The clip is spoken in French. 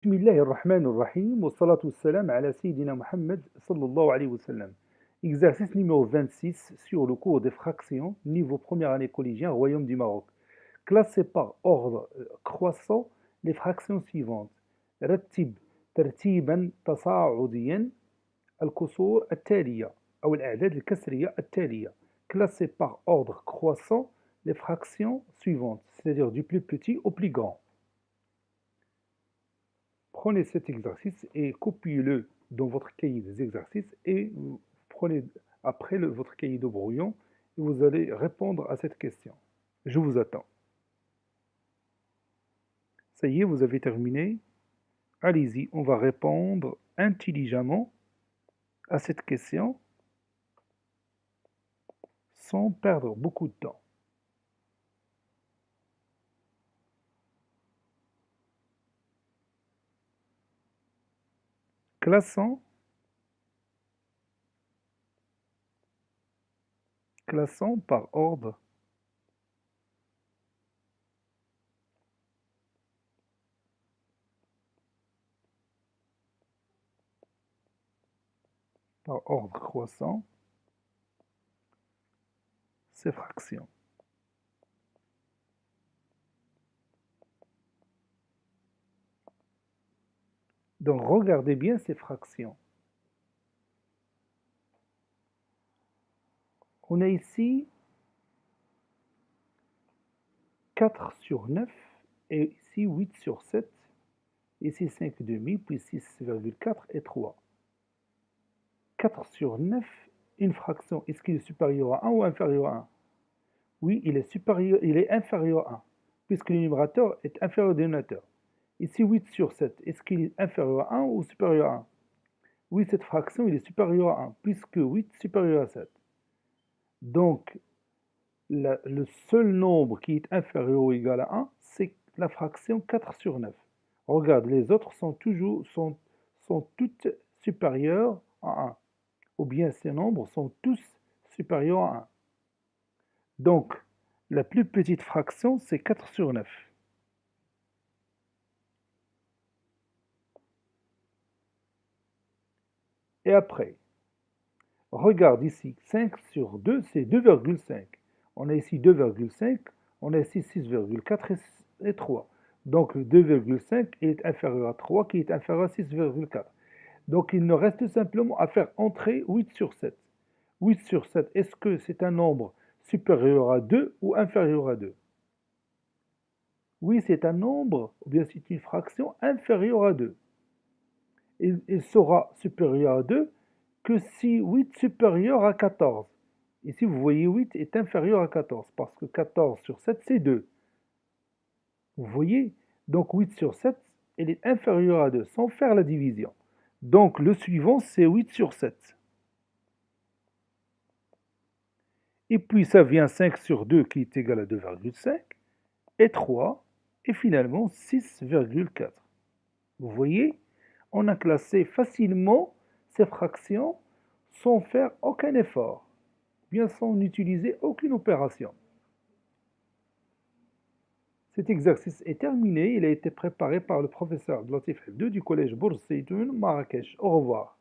بسم الله الرحمن الرحيم والصلاة والسلام على Sayyidina Muhammad sallallahu alayhi wa sallam. Exercice numéro 26 sur le cours des fractions, niveau première année collégien, Royaume du Maroc. Classez par ordre croissant les fractions suivantes. رتب ترتيبا تصاعديا الكسور التالية أو الأعداد الكسرية التالية. Classez par ordre croissant les fractions suivantes, c'est-à-dire du plus petit au plus grand. Prenez cet exercice et copiez-le dans votre cahier des exercices et vous prenez après votre cahier de brouillon et vous allez répondre à cette question. Je vous attends. Ça y est, vous avez terminé. Allez-y, on va répondre intelligemment à cette question sans perdre beaucoup de temps. Classons par ordre croissant ces fractions. Donc regardez bien ces fractions. On a ici 4 sur 9 et ici 8 sur 7, ici 5,5, puis 6,4 et 3. 4 sur 9, une fraction, est-ce qu'il est supérieur à 1 ou inférieur à 1? Oui, il est inférieur à 1, puisque le numérateur est inférieur au dénominateur. Ici 8 sur 7, est-ce qu'il est inférieur à 1 ou supérieur à 1? Oui, cette fraction, il est supérieur à 1, puisque 8 est supérieur à 7. Donc, le seul nombre qui est inférieur ou égal à 1, c'est la fraction 4 sur 9. Regarde, les autres sont toutes supérieures à 1. Ou bien ces nombres sont tous supérieurs à 1. Donc, la plus petite fraction, c'est 4 sur 9. Et après, regarde ici, 5 sur 2, c'est 2,5. On a ici 2,5, on a ici 6,4 et 3. Donc 2,5 est inférieur à 3, qui est inférieur à 6,4. Donc il nous reste simplement à faire entrer 8 sur 7. 8 sur 7, est-ce que c'est un nombre supérieur à 2 ou inférieur à 2? Oui, c'est un nombre, ou bien c'est une fraction inférieure à 2. Il sera supérieur à 2 que si 8 est supérieur à 14. Ici, vous voyez 8 est inférieur à 14, parce que 14 sur 7, c'est 2. Vous voyez? Donc 8 sur 7, elle est inférieure à 2, sans faire la division. Donc le suivant, c'est 8 sur 7. Et puis ça vient 5 sur 2 qui est égal à 2,5, et 3, et finalement 6,4. Vous voyez? On a classé facilement ces fractions sans faire aucun effort, bien sans utiliser aucune opération. Cet exercice est terminé, il a été préparé par le professeur Abdelatif Hebdou du collège Bourg Saïdoun, Marrakech. Au revoir.